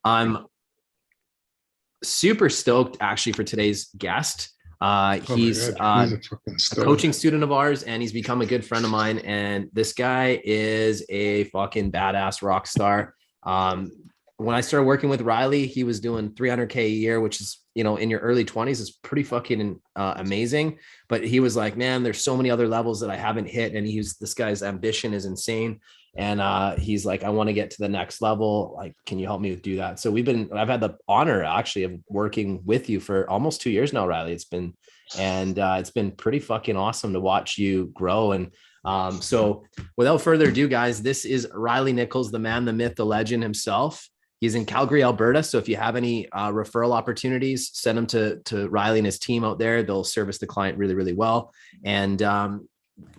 I'm super stoked actually for today's guest. Oh my He's God, he's a fucking a stud. coaching student of ours, and he's become a good friend of mine. And this guy is a fucking badass rock star. When I started working with Reilly, he was doing 300K a year, which is, in your early 20s is pretty fucking amazing. But he was like, man, there's so many other levels that I haven't hit. And this guy's ambition is insane. And he's like, I want to get to the next level. Like, can you help me do that? So I've had the honor actually of working with you for almost 2 years now, Reilly. It's been pretty fucking awesome to watch you grow. And so without further ado, guys, this is Reilly Nicholls, the man, the myth, the legend himself. He's in Calgary, Alberta. So if you have any referral opportunities, send them to Reilly and his team out there. They'll service the client really, really well. And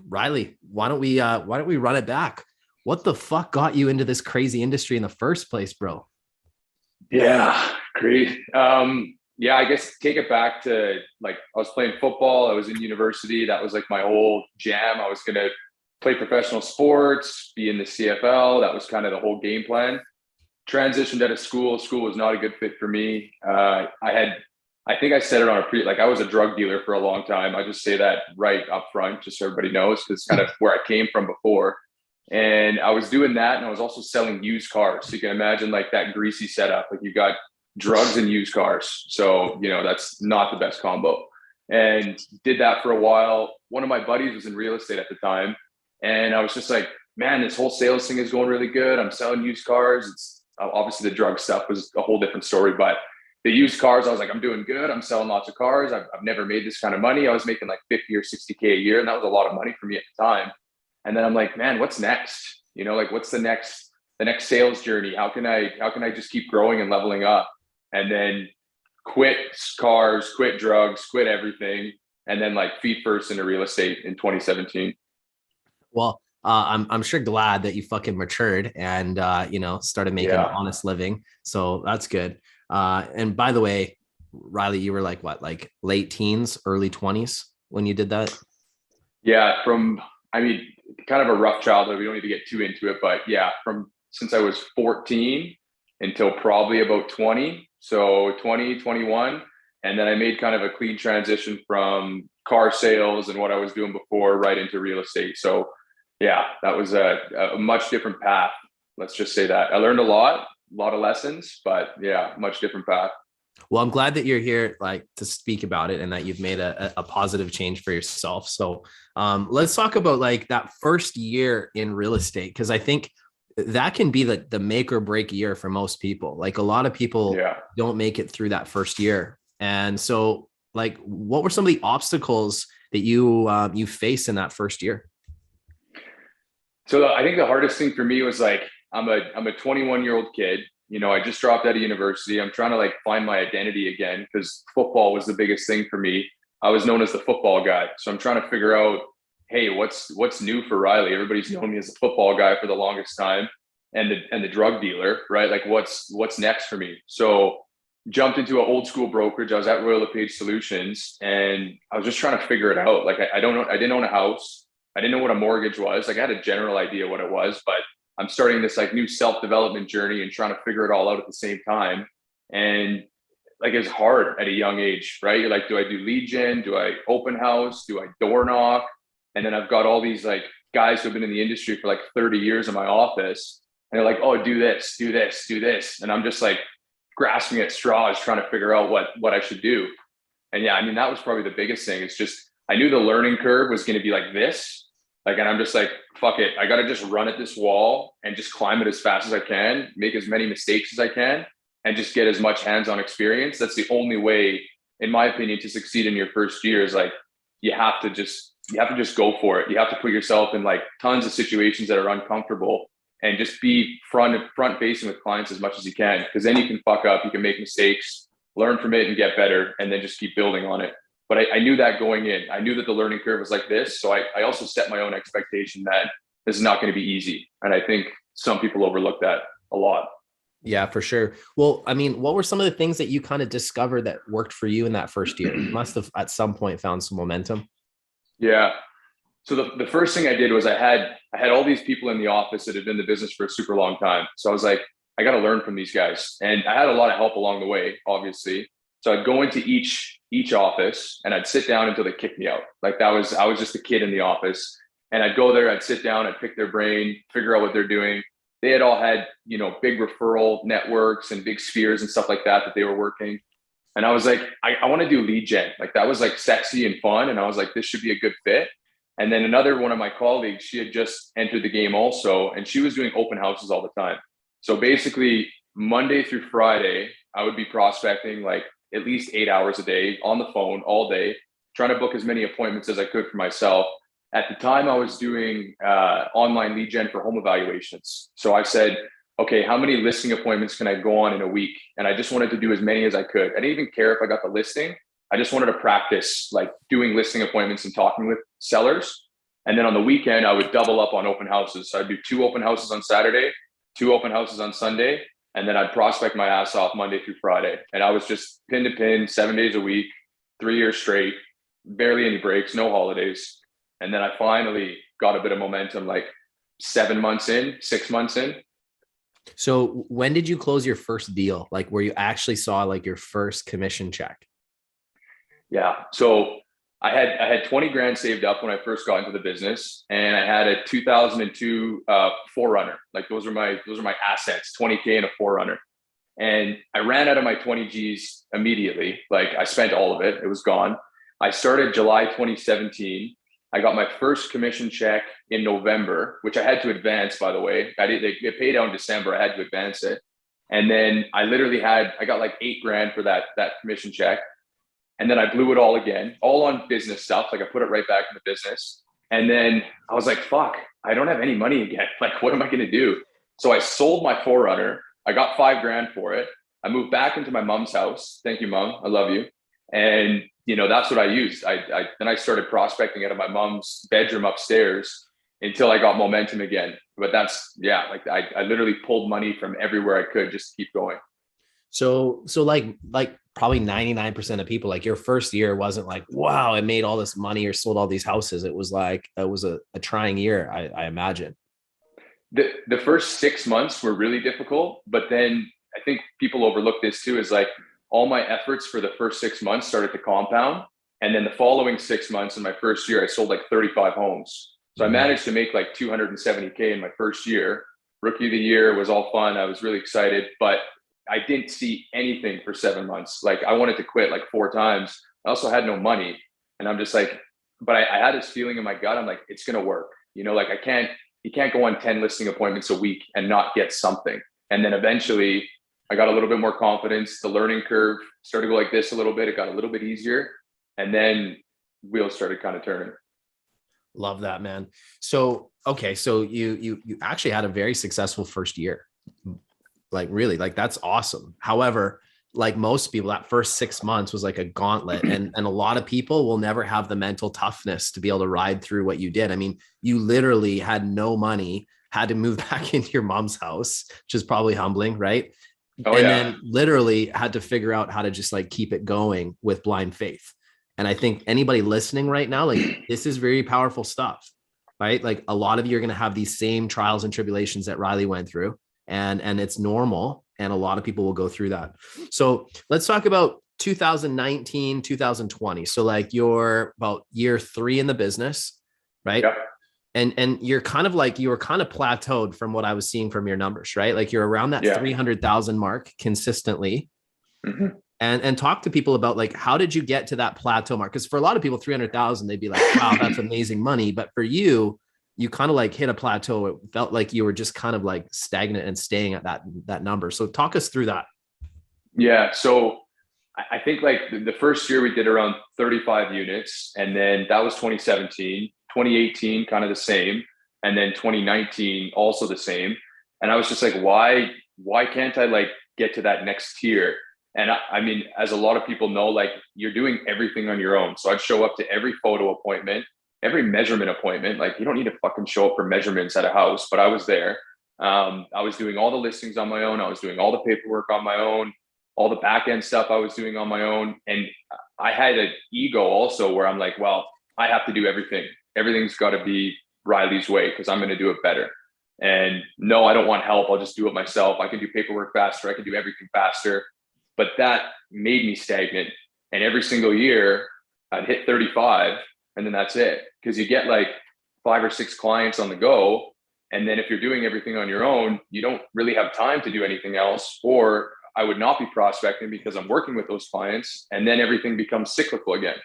Reilly, why don't we run it back? What the fuck got you into this crazy industry in the first place, bro? Yeah, great. Yeah, I guess take it back to like I was playing football. I was in university. That was like my whole jam. I was gonna play professional sports, be in the CFL. That was kind of the whole game plan. Transitioned out of school. School was not a good fit for me. I think I said it on like I was a drug dealer for a long time. I just say that right up front, just so everybody knows, because it's kind of where I came from before. And I was doing that, and I was also selling used cars. So you can imagine like that greasy setup. Like you got drugs and used cars. So, that's not the best combo. And did that for a while. One of my buddies was in real estate at the time. And I was just like, man, this whole sales thing is going really good. I'm selling used cars. It's obviously the drug stuff was a whole different story, but the used cars, I was like, I'm doing good. I'm selling lots of cars. I've never made this kind of money. I was making like 50 or 60K a year. And that was a lot of money for me at the time. And then I'm like, man, what's next? Like what's the next sales journey? How can I just keep growing and leveling up? And then quit cars, quit drugs, quit everything. And then like feet first into real estate in 2017. Well, I'm sure glad that you fucking matured and, started making an honest living. So that's good. And by the way, Reilly, you were like what, like late teens, early 20s when you did that? Yeah. Kind of a rough childhood. We don't need to get too into it, but yeah, since I was 14 until probably about 20. So 20, 21. And then I made kind of a clean transition from car sales and what I was doing before right into real estate. So yeah, that was a much different path. Let's just say that. I learned a lot of lessons, but yeah, much different path. Well, I'm glad that you're here, like, to speak about it and that you've made a positive change for yourself. So let's talk about like that first year in real estate, because I think that can be the make or break year for most people. Like a lot of people don't make it through that first year. And so like, what were some of the obstacles that you faced in that first year? So I think the hardest thing for me was like, I'm a 21-year-old kid. I just dropped out of university. I'm trying to like find my identity again because football was the biggest thing for me. I was known as the football guy. So I'm trying to figure out, hey, what's new for Reilly? Everybody's known me as a football guy for the longest time and the drug dealer, right? Like what's next for me? So jumped into an old school brokerage. I was at Royal LePage Solutions and I was just trying to figure it out. Like I didn't own a house. I didn't know what a mortgage was. Like I had a general idea what it was, but I'm starting this like new self-development journey and trying to figure it all out at the same time. And like, it's hard at a young age, right? You're like, do I do lead gen? Do I open house? Do I door knock? And then I've got all these like guys who've been in the industry for like 30 years in my office. And they're like, oh, do this, do this, do this. And I'm just like grasping at straws, trying to figure out what I should do. And yeah, that was probably the biggest thing. It's just, I knew the learning curve was going to be like this. Like, and I'm just like, fuck it. I got to just run at this wall and just climb it as fast as I can, make as many mistakes as I can, and just get as much hands-on experience. That's the only way, in my opinion, to succeed in your first year is like, you have to just go for it. You have to put yourself in like tons of situations that are uncomfortable and just be front facing with clients as much as you can. Because then you can fuck up, you can make mistakes, learn from it and get better, and then just keep building on it. But I knew that going in. I knew that the learning curve was like this. So I also set my own expectation that this is not going to be easy. And I think some people overlook that a lot. Yeah, for sure. Well, what were some of the things that you kind of discovered that worked for you in that first year? You must have at some point found some momentum. Yeah. So the first thing I did was I had all these people in the office that had been in the business for a super long time. So I was like, I got to learn from these guys. And I had a lot of help along the way, obviously. So I'd go into each office and I'd sit down until they kicked me out. Like I was just a kid in the office, and I'd go there, I'd sit down, I'd pick their brain, figure out what they're doing. They had all had, big referral networks and big spheres and stuff like that they were working. And I was like, I want to do lead gen. Like that was like sexy and fun. And I was like, this should be a good fit. And then another one of my colleagues, she had just entered the game also, and she was doing open houses all the time. So basically Monday through Friday, I would be prospecting like at least 8 hours a day on the phone all day, trying to book as many appointments as I could for myself. At the time I was doing online lead gen for home evaluations. So I said, okay, how many listing appointments can I go on in a week? And I just wanted to do as many as I could. I didn't even care if I got the listing. I just wanted to practice like doing listing appointments and talking with sellers. And then on the weekend, I would double up on open houses. So I'd do 2 open houses on Saturday, 2 open houses on Sunday, and then I'd prospect my ass off Monday through Friday. And I was just pin to pin, 7 days a week, 3 years straight, barely any breaks, no holidays. And then I finally got a bit of momentum, like 7 months in, 6 months in. So when did you close your first deal? Like where you actually saw like your first commission check? Yeah. So I had 20 grand saved up when I first got into the business, and I had a 2002 4Runner. Like those are my assets, 20K and a 4Runner. And I ran out of my 20 G's immediately. Like I spent all of it. It was gone. I started July 2017. I got my first commission check in November, which I had to advance, by the way. They paid out in December. I had to advance it. And then I got like 8 grand for that commission check. And then I blew it all again, all on business stuff. Like I put it right back in the business. And then I was like, fuck, I don't have any money again. Like, what am I going to do? So I sold my 4Runner. I got 5 grand for it. I moved back into my mom's house. Thank you, Mom. I love you. And that's what I used. Then I started prospecting out of my mom's bedroom upstairs until I got momentum again. But like I literally pulled money from everywhere I could just to keep going. So like probably 99% of people, like your first year wasn't like, wow, I made all this money or sold all these houses. It was like, it was a trying year, I imagine. The first 6 months were really difficult, but then I think people overlook this too, is like all my efforts for the first 6 months started to compound. And then the following 6 months in my first year, I sold like 35 homes. So I managed to make like 270K in my first year. Rookie of the year was all fun. I was really excited, but I didn't see anything for 7 months. Like I wanted to quit like 4 times. I also had no money. And I'm just like, but I had this feeling in my gut. I'm like, it's going to work. Like you can't go on 10 listing appointments a week and not get something. And then eventually I got a little bit more confidence. The learning curve started to go like this a little bit. It got a little bit easier. And then wheels started kind of turning. Love that, man. So, okay. So you actually had a very successful first year. Like really, like that's awesome. However, like most people, that first 6 months was like a gauntlet, and a lot of people will never have the mental toughness to be able to ride through what you did. I mean, you literally had no money, had to move back into your mom's house, which is probably humbling, right? Then literally had to figure out how to just like keep it going with blind faith. And I think anybody listening right now, like this is very powerful stuff, right? Like a lot of you are going to have these same trials and tribulations that Reilly went through. And it's normal. And a lot of people will go through that. So let's talk about 2019, 2020. So like you're about year 3 in the business, right? Yep. And you were kind of plateaued from what I was seeing from your numbers, right? Like you're around that 300,000 mark consistently. Mm-hmm. And talk to people about like, how did you get to that plateau mark? Because for a lot of people, 300,000, they'd be like, wow, that's amazing money. But for you, you kind of like hit a plateau. It felt like you were just kind of like stagnant and staying at that number. So talk us through that. Yeah. So I think like the first year we did around 35 units, and then that was 2017, 2018, kind of the same. And then 2019, also the same. And I was just like, why can't I like get to that next tier? And I mean, as a lot of people know, like you're doing everything on your own. So I'd show up to every photo appointment, every measurement appointment. Like you don't need to fucking show up for measurements at a house, but I was there. I was doing all the listings on my own. I was doing all the paperwork on my own, all the back end stuff I was doing on my own. And I had an ego also where I'm like, well, I have to do everything. everything's got to be Reilly's way because I'm going to do it better. And no, I don't want help. I'll just do it myself. I can do paperwork faster. I can do everything faster. But that made me stagnant. And every single year I'd hit 35 and then that's it. Because you get like 5 or 6 clients on the go. And then if you're doing everything on your own, you don't really have time to do anything else. Or I would not be prospecting because I'm working with those clients. And then everything becomes cyclical again.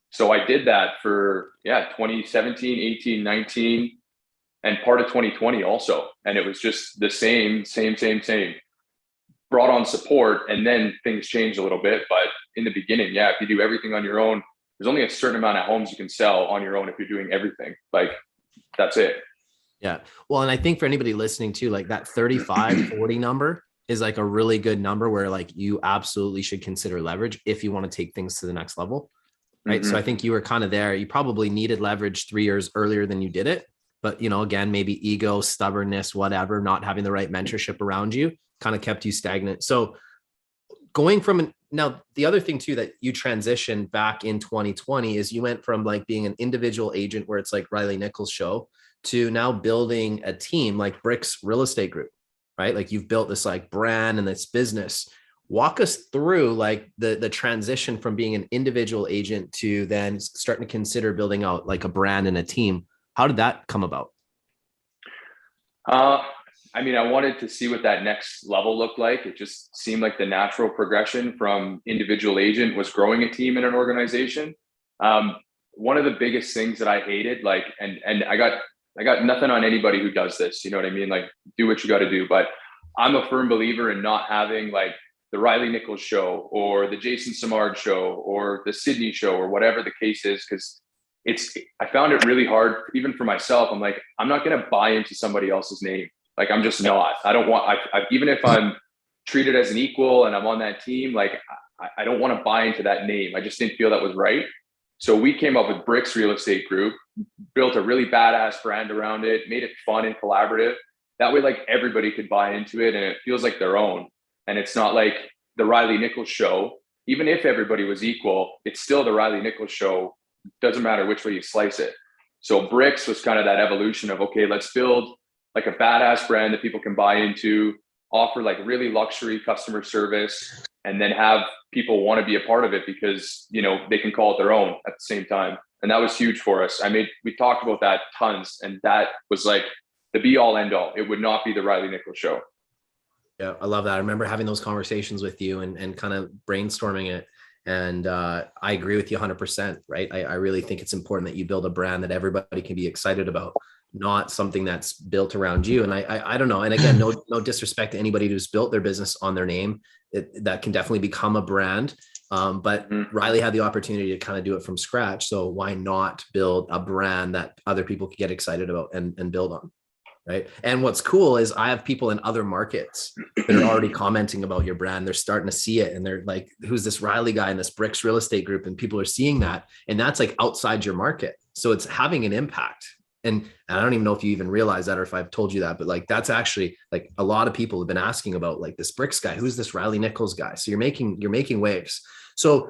So I did that for 2017, 18, 19, and part of 2020 also. And it was just the same. Brought on support and then things changed a little bit. But in the beginning, if you do everything on your own, there's only a certain amount of homes you can sell on your own if you're doing everything. Like that's it. Yeah. Well, and I think for anybody listening too, like that 35, 40 number is like a really good number where like you absolutely should consider leverage if you want to take things to the next level. Right. So I think you were kind of there. You probably needed leverage 3 years earlier than you did it. But, you know, again, maybe ego, stubbornness, whatever, not having the right mentorship around you kind of kept you stagnant. So going from now, the other thing too, that you transitioned back in 2020 is you went from like being an individual agent where it's like Reilly Nicholls show to now building a team like Bricks Real Estate Group, right? Like you've built this like brand and this business. Walk us through like the transition from being an individual agent to then starting to consider building out like a brand and a team. How did that come about? I mean, I wanted to see what that next level looked like. It just seemed like the natural progression from individual agent was growing a team in an organization. One of the biggest things that I hated, like, and I got nothing on anybody who does this, you know what I mean? Like, do what you got to do. But I'm a firm believer in not having like the Reilly Nicholls show or the Jason Samard show or the Sydney show or whatever the case is. Cause I found it really hard, even for myself. I'm like, I'm not going to buy into somebody else's name. Like, I'm just not, I don't want, even if I'm treated as an equal and I'm on that team, like, I don't want to buy into that name. I just didn't feel that was right. So we came up with Bricks Real Estate Group, built a really badass brand around it, made it fun and collaborative. That way, like, everybody could buy into it and it feels like their own. And it's not like the Reilly Nicholls show. Even if everybody was equal, it's still the Reilly Nicholls show. Doesn't matter which way you slice it. So Bricks was kind of that evolution of, okay, let's build like a badass brand that people can buy into, offer like really luxury customer service, and then have people want to be a part of it because, you know, they can call it their own at the same time. And that was huge for us. We talked about that tons, and that was like the be all end all. It would not be the Reilly Nicholls show. Yeah, I love that. I remember having those conversations with you and kind of brainstorming it. And I agree with you 100%, right? I really think it's important that you build a brand that everybody can be excited about, not something that's built around you. And I don't know. And again, no disrespect to anybody who's built their business on their name. That can definitely become a brand. But Reilly had the opportunity to kind of do it from scratch. So why not build a brand that other people could get excited about and build on? Right. And what's cool is I have people in other markets that are already commenting about your brand. They're starting to see it and they're like, who's this Reilly guy in this Bricks Real Estate Group? And people are seeing that. And that's like outside your market. So it's having an impact. And I don't even know if you even realize that or if I've told you that, but like, that's actually like a lot of people have been asking about like this Bricks guy, who's this Reilly Nicholls guy? So you're making waves. So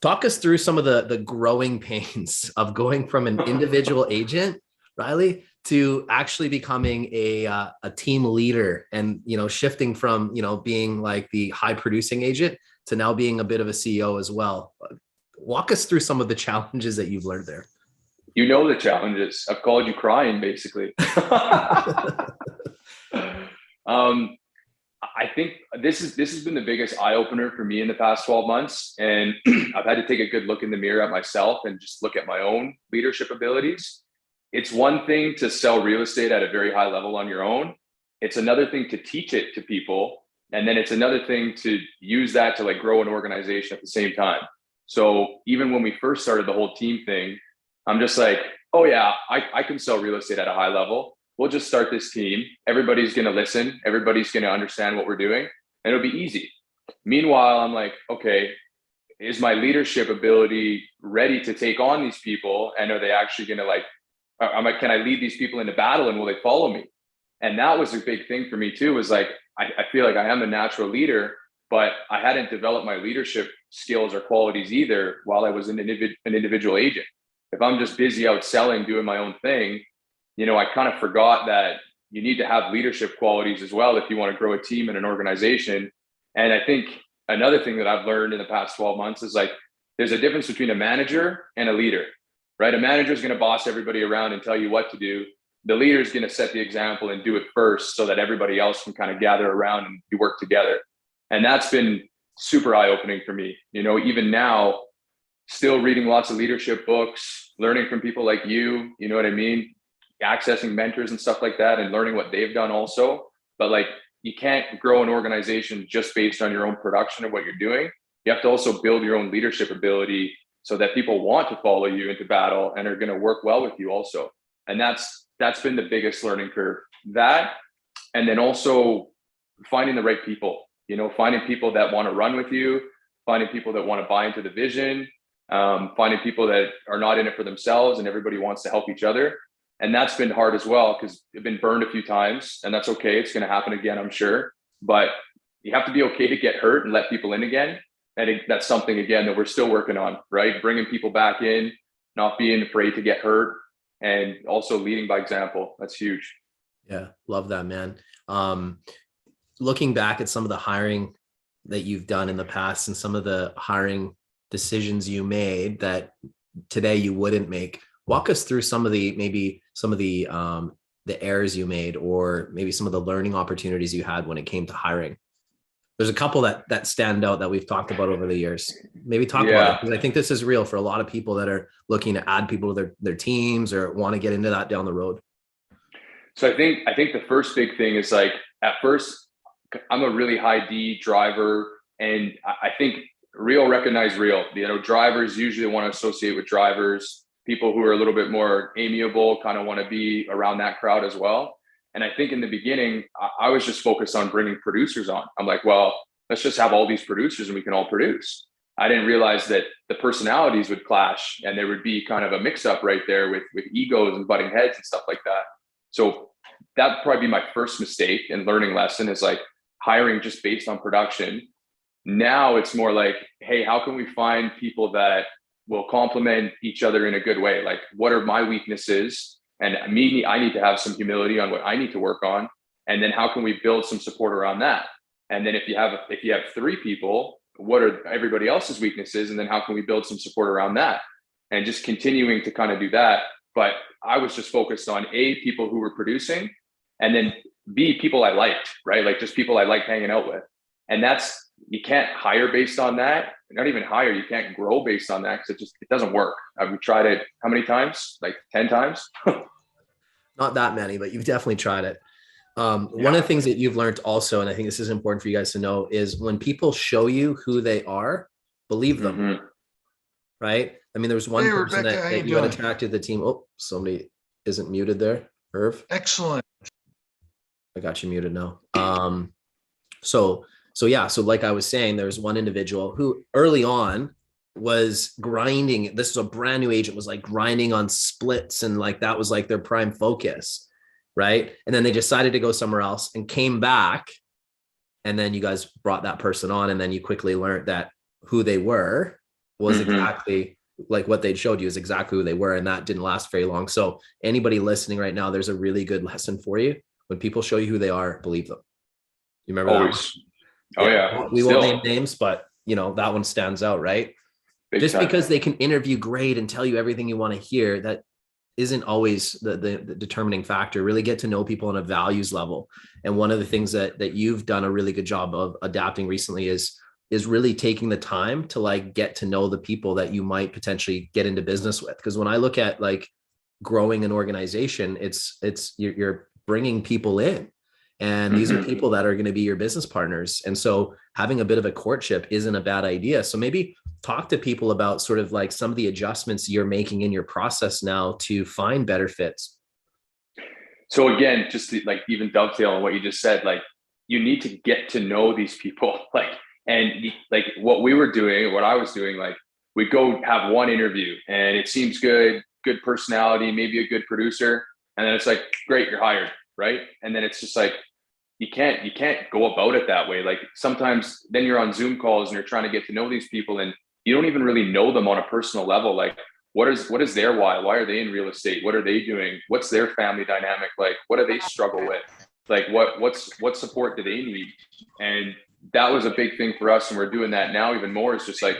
talk us through some of the growing pains of going from an individual agent, Reilly, to actually becoming a team leader and, you know, shifting from, you know, being like the high producing agent to now being a bit of a CEO as well. Walk us through some of the challenges that you've learned there. You know, the challenges. I've called you crying, basically. I think this has been the biggest eye opener for me in the past 12 months. And I've had to take a good look in the mirror at myself and just look at my own leadership abilities. It's one thing to sell real estate at a very high level on your own. It's another thing to teach it to people. And then it's another thing to use that to like grow an organization at the same time. So even when we first started the whole team thing, I'm just like, oh yeah, I can sell real estate at a high level. We'll just start this team. Everybody's going to listen. Everybody's going to understand what we're doing and it'll be easy. Meanwhile, I'm like, okay, is my leadership ability ready to take on these people? And are they actually going to like, I'm like, can I lead these people into battle and will they follow me? And that was a big thing for me too, was like, I feel like I am a natural leader, but I hadn't developed my leadership skills or qualities either while I was an individual agent. if I'm just busy out selling, doing my own thing, you know, I kind of forgot that you need to have leadership qualities as well if you want to grow a team and an organization. And I think another thing that I've learned in the past 12 months is like, there's a difference between a manager and a leader, right? A manager is going to boss everybody around and tell you what to do. The leader is going to set the example and do it first so that everybody else can kind of gather around and you work together. And that's been super eye-opening for me. You know, even now, still reading lots of leadership books, learning from people like you know what I mean? Accessing mentors and stuff like that and learning what they've done also. But like, you can't grow an organization just based on your own production of what you're doing. You have to also build your own leadership ability so that people want to follow you into battle and are going to work well with you also. And that's been the biggest learning curve. That, and then also finding the right people, you know, finding people that want to run with you, finding people that want to buy into the vision, finding people that are not in it for themselves and everybody wants to help each other. And that's been hard as well because I've been burned a few times, and that's okay. It's going to happen again, I'm sure. But you have to be okay to get hurt and let people in again. And that's something, again, that we're still working on, right? Bringing people back in, not being afraid to get hurt, and also leading by example. That's huge. Yeah, love that, man. Looking back at some of the hiring that you've done in the past and some of the hiring decisions you made that today you wouldn't make, walk us through some of the, maybe some of the errors you made, or maybe some of the learning opportunities you had when it came to hiring. There's a couple that stand out that we've talked about over the years. Maybe talk about it, because I think this is real for a lot of people that are looking to add people to their teams or want to get into that down the road. So I think the first big thing is, like, at first, I'm a really high D driver, and I think real recognize real. You know, drivers usually want to associate with drivers. People who are a little bit more amiable kind of want to be around that crowd as well. And I think in the beginning, I was just focused on bringing producers on. I'm like, well, let's just have all these producers and we can all produce. I didn't realize that the personalities would clash and there would be kind of a mix up right there with egos and butting heads and stuff like that. So that'd probably be my first mistake and learning lesson, is like hiring just based on production. Now it's more like, hey, how can we find people that will complement each other in a good way? Like, what are my weaknesses? And I need to have some humility on what I need to work on. And then how can we build some support around that? And then if you have 3 people, what are everybody else's weaknesses? And then how can we build some support around that? And just continuing to kind of do that. But I was just focused on A, people who were producing, and then B, people I liked, right? Like just people I liked hanging out with. And you can't hire based on that. Not even hire, you can't grow based on that, because it doesn't work. We've tried it how many times? Like 10 times? Not that many, but you've definitely tried it. One of the things that you've learned also, and I think this is important for you guys to know, is when people show you who they are, believe them. Mm-hmm. Right? I mean, there was one person Rebecca, that you had attracted the team. Oh, somebody isn't muted there. Irv. Excellent. I got you muted now. So like I was saying, there's one individual who early on was grinding. This is a brand new agent, was like grinding on splits, and like that was like their prime focus, right? And then they decided to go somewhere else and came back, and then you guys brought that person on, and then you quickly learned that who they were was exactly like what they'd showed you is exactly who they were, and that didn't last very long. So anybody listening right now, there's a really good lesson for you. When people show you who they are, believe them. You remember always that one? Oh yeah. We won't name names, but you know, that one stands out, right? Big just time. Because they can interview great and tell you everything you want to hear, that isn't always the determining factor. Really get to know people on a values level. And one of the things that you've done a really good job of adapting recently is really taking the time to like get to know the people that you might potentially get into business with. Because when I look at like growing an organization, it's you're bringing people in. And these are people that are going to be your business partners. And so having a bit of a courtship isn't a bad idea. So maybe talk to people about sort of like some of the adjustments you're making in your process now to find better fits. So again, just to like even dovetail on what you just said, like you need to get to know these people. And what we were doing, what I was doing, like we'd go have one interview and it seems good personality, maybe a good producer. And then it's like, great, you're hired. Right. And then it's just like, you can't go about it that way. Like sometimes then you're on Zoom calls and you're trying to get to know these people and you don't even really know them on a personal level. Like what is their why? Why are they in real estate? What are they doing? What's their family dynamic like? What do they struggle with? Like what support do they need? And that was a big thing for us, and we're doing that now even more. It's just like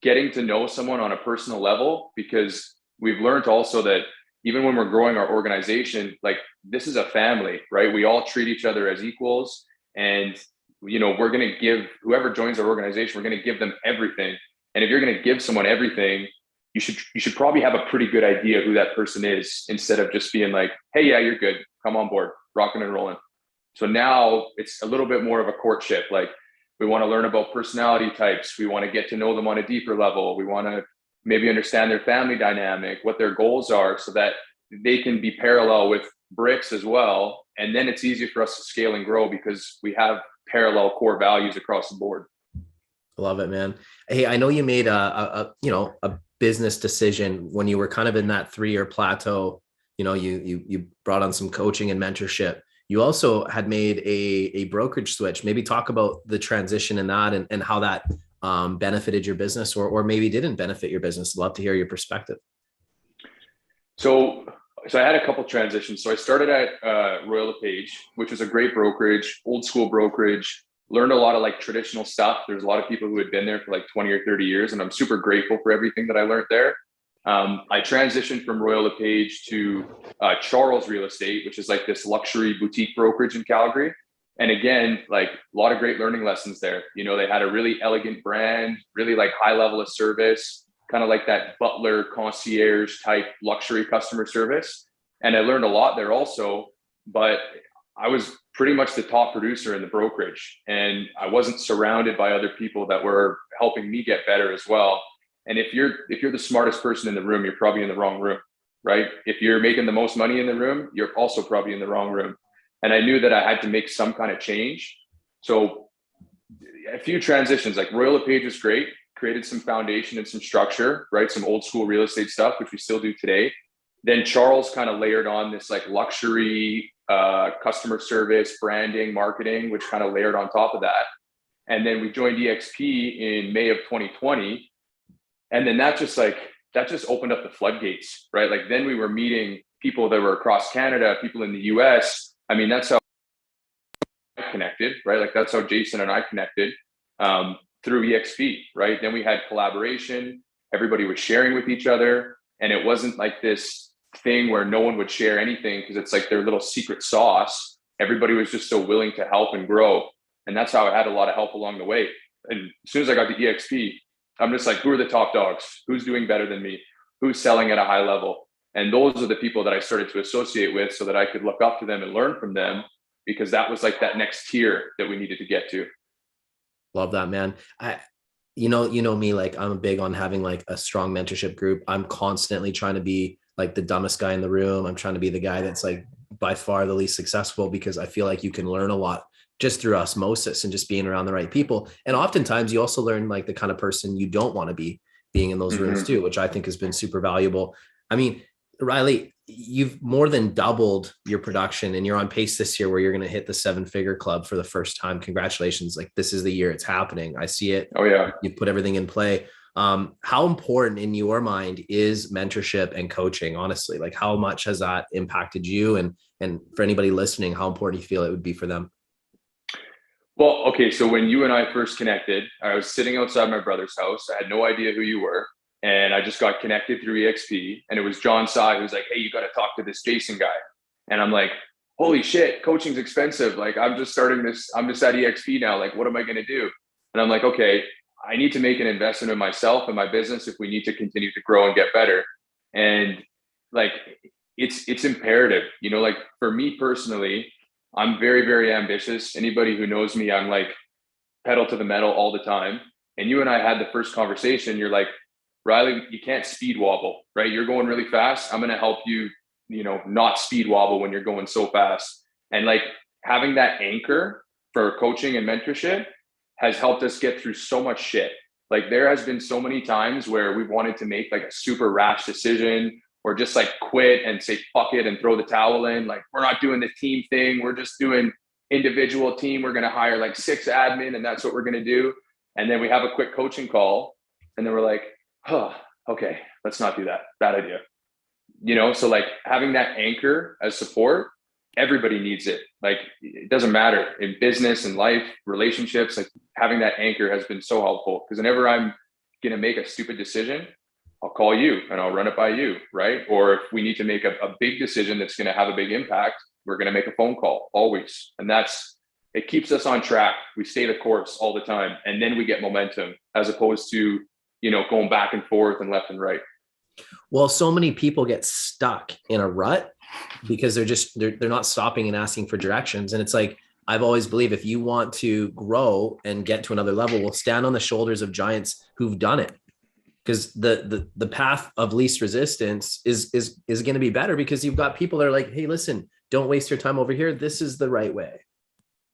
getting to know someone on a personal level, because we've learned also that even when we're growing our organization, like this is a family, right? We all treat each other as equals, and we're going to give whoever joins our organization, we're going to give them everything. And if you're going to give someone everything, you should probably have a pretty good idea who that person is, instead of just being like, hey, yeah, you're good, come on board, rocking and rolling. So now it's a little bit more of a courtship. Like we want to learn about personality types. We want to get to know them on a deeper level. We want to maybe understand their family dynamic, what their goals are, so that they can be parallel with bricks as well. And then it's easier for us to scale and grow because we have parallel core values across the board. Love it, man. Hey, I know you made a business decision when you were kind of in that 3-year plateau. You brought on some coaching and mentorship. You also had made a brokerage switch. Maybe talk about the transition in that and how that benefited your business or maybe didn't benefit your business. Love to hear your perspective. So I had a couple transitions. So I started at Royal LePage, which was a great brokerage, old school brokerage, learned a lot of like traditional stuff. There's a lot of people who had been there for like 20 or 30 years, and I'm super grateful for everything that I learned there. I transitioned from Royal LePage to Charles Real Estate, which is like this luxury boutique brokerage in Calgary. And again, like a lot of great learning lessons there. They had a really elegant brand, really like high level of service, kind of like that butler concierge type luxury customer service. And I learned a lot there also, but I was pretty much the top producer in the brokerage, and I wasn't surrounded by other people that were helping me get better as well. And if you're the smartest person in the room, you're probably in the wrong room, right? If you're making the most money in the room, you're also probably in the wrong room. And I knew that I had to make some kind of change. So a few transitions, like Royal LePage was great, created some foundation and some structure, right? Some old school real estate stuff, which we still do today. Then Charles kind of layered on this like luxury customer service, branding, marketing, which kind of layered on top of that. And then we joined EXP in May of 2020. And then that just opened up the floodgates, right? Like then we were meeting people that were across Canada, people in the US. I mean, that's how I connected, right? Like that's how Jason and I connected through EXP, right? Then we had collaboration. Everybody was sharing with each other. And it wasn't like this thing where no one would share anything because it's like their little secret sauce. Everybody was just so willing to help and grow. And that's how I had a lot of help along the way. And as soon as I got to EXP, I'm just like, who are the top dogs? Who's doing better than me? Who's selling at a high level? And those are the people that I started to associate with so that I could look up to them and learn from them, because that was like that next tier that we needed to get to. Love that, man. You know me, like I'm big on having like a strong mentorship group. I'm constantly trying to be like the dumbest guy in the room. I'm trying to be the guy that's like by far the least successful, because I feel like you can learn a lot just through osmosis and just being around the right people. And oftentimes you also learn like the kind of person you don't want to be being in those rooms too, which I think has been super valuable. I mean, Reilly, you've more than doubled your production and you're on pace this year where you're going to hit the 7-figure club for the first time. Congratulations. Like this is the year it's happening. I see it. Oh yeah. You've put everything in play. How important in your mind is mentorship and coaching? Honestly, like how much has that impacted you? And for anybody listening, how important do you feel it would be for them? Well, okay. So when you and I first connected, I was sitting outside my brother's house. I had no idea who you were. And I just got connected through EXP, and it was John Sy who's like, hey, you got to talk to this Jason guy. And I'm like, holy shit, coaching's expensive. Like I'm just starting this. I'm just at EXP now. Like, what am I going to do? And I'm like, okay, I need to make an investment in myself and my business if we need to continue to grow and get better. And like, it's imperative, like for me personally, I'm very, very ambitious. Anybody who knows me, I'm like pedal to the metal all the time. And you and I had the first conversation. You're like, Reilly, you can't speed wobble, right? You're going really fast. I'm going to help you, not speed wobble when you're going so fast. And like having that anchor for coaching and mentorship has helped us get through so much shit. Like there has been so many times where we've wanted to make like a super rash decision or just like quit and say, fuck it and throw the towel in. Like we're not doing the team thing. We're just doing individual team. We're going to hire like 6 admin and that's what we're going to do. And then we have a quick coaching call and then we're like, okay, let's not do that. Bad idea. You know, so like having that anchor as support, everybody needs it. Like it doesn't matter in business and life, relationships, like having that anchor has been so helpful, because whenever I'm going to make a stupid decision, I'll call you and I'll run it by you, right? Or if we need to make a big decision that's going to have a big impact, we're going to make a phone call always. And it keeps us on track. We stay the course all the time. And then we get momentum, as opposed to, you know, going back and forth and left and right. Well, so many people get stuck in a rut because they're not stopping and asking for directions. And it's like, I've always believed, if you want to grow and get to another level, we'll stand on the shoulders of giants who've done it. Because the path of least resistance is going to be better, because you've got people that are like, hey, listen, don't waste your time over here. This is the right way.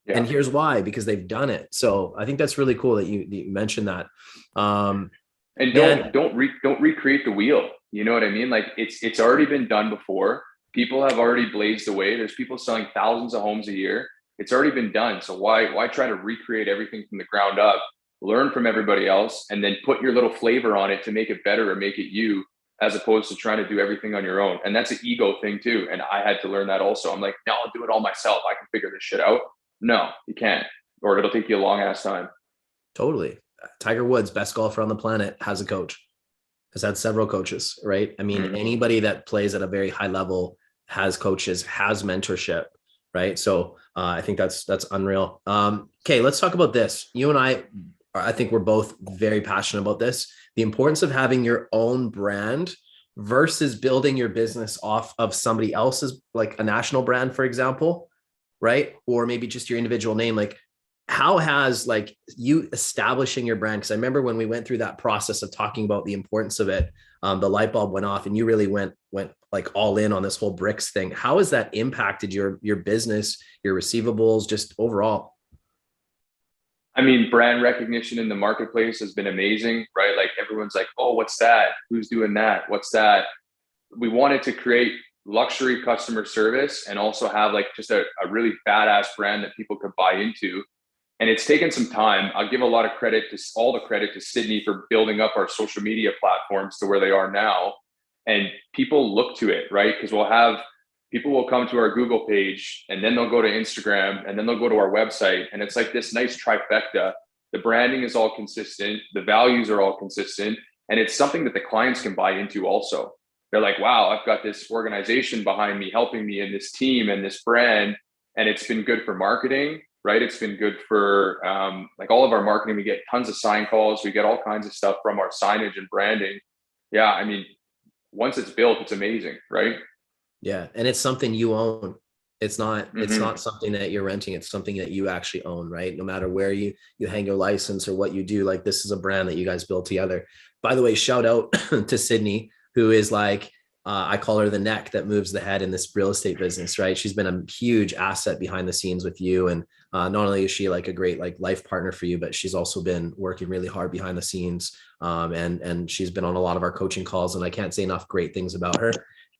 Yeah. And here's why, because they've done it. So I think that's really cool that you mentioned that. And don't recreate the wheel. You know what I mean? Like it's already been done before. People have already blazed the way. There's people selling thousands of homes a year. It's already been done. So why try to recreate everything from the ground up? Learn from everybody else and then put your little flavor on it to make it better or make it you, as opposed to trying to do everything on your own. And that's an ego thing too. And I had to learn that also. I'm like, no, I'll do it all myself. I can figure this shit out. No, you can't, or it'll take you a long ass time. Totally. Tiger Woods, best golfer on the planet, has a coach, has had several coaches, right? I mean, anybody that plays at a very high level has coaches, has mentorship, right? So I think that's unreal. Okay, let's talk about this. You and I think we're both very passionate about this. The importance of having your own brand versus building your business off of somebody else's, like a national brand, for example, right? Or maybe just your individual name. Like, how has like you establishing your brand? Because I remember when we went through that process of talking about the importance of it, the light bulb went off and you really went like all in on this whole bricks thing. How has that impacted your business, your receivables, just overall? I mean, brand recognition in the marketplace has been amazing, right? Like everyone's like, oh, what's that? Who's doing that? What's that? We wanted to create luxury customer service and also have like just a really badass brand that people could buy into. And it's taken some time. I'll give all the credit to Sydney for building up our social media platforms to where they are now. And people look to it, right? Because people will come to our Google page and then they'll go to Instagram and then they'll go to our website. And it's like this nice trifecta. The branding is all consistent. The values are all consistent. And it's something that the clients can buy into also. They're like, wow, I've got this organization behind me, helping me in this team and this brand. And it's been good for marketing, right? It's been good for like all of our marketing. We get tons of sign calls. We get all kinds of stuff from our signage and branding. Yeah. I mean, once it's built, it's amazing, right? Yeah. And it's something you own. It's not something that you're renting. It's something that you actually own, right? No matter where you hang your license or what you do, like this is a brand that you guys built together. By the way, shout out to Sydney, who is like, I call her the neck that moves the head in this real estate business, right? She's been a huge asset behind the scenes with you. And not only is she like a great like life partner for you, but she's also been working really hard behind the scenes. And she's been on a lot of our coaching calls, and I can't say enough great things about her.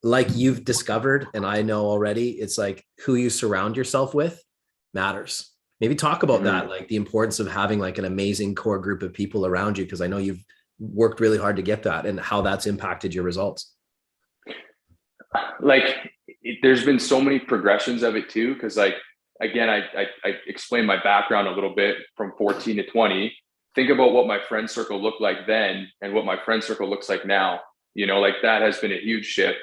Like you've discovered, and I know already, it's like who you surround yourself with matters. Maybe talk about that, like the importance of having like an amazing core group of people around you, because I know you've worked really hard to get that, and how that's impacted your results. Like there's been so many progressions of it too. Cause like, again, I explained my background a little bit from 14 to 20. Think about what my friend circle looked like then and what my friend circle looks like now. You know, like that has been a huge shift.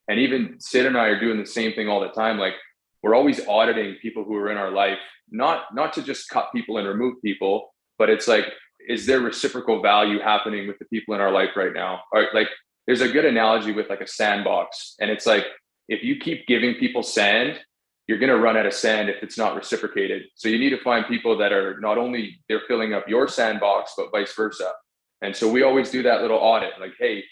And even Sid and I are doing the same thing all the time. Like we're always auditing people who are in our life, not to just cut people and remove people, but it's like, is there reciprocal value happening with the people in our life right now? Or like, there's a good analogy with like a sandbox. And it's like, if you keep giving people sand, you're going to run out of sand if it's not reciprocated. So you need to find people that are not only they're filling up your sandbox, but vice versa. And so we always do that little audit. Like, hey,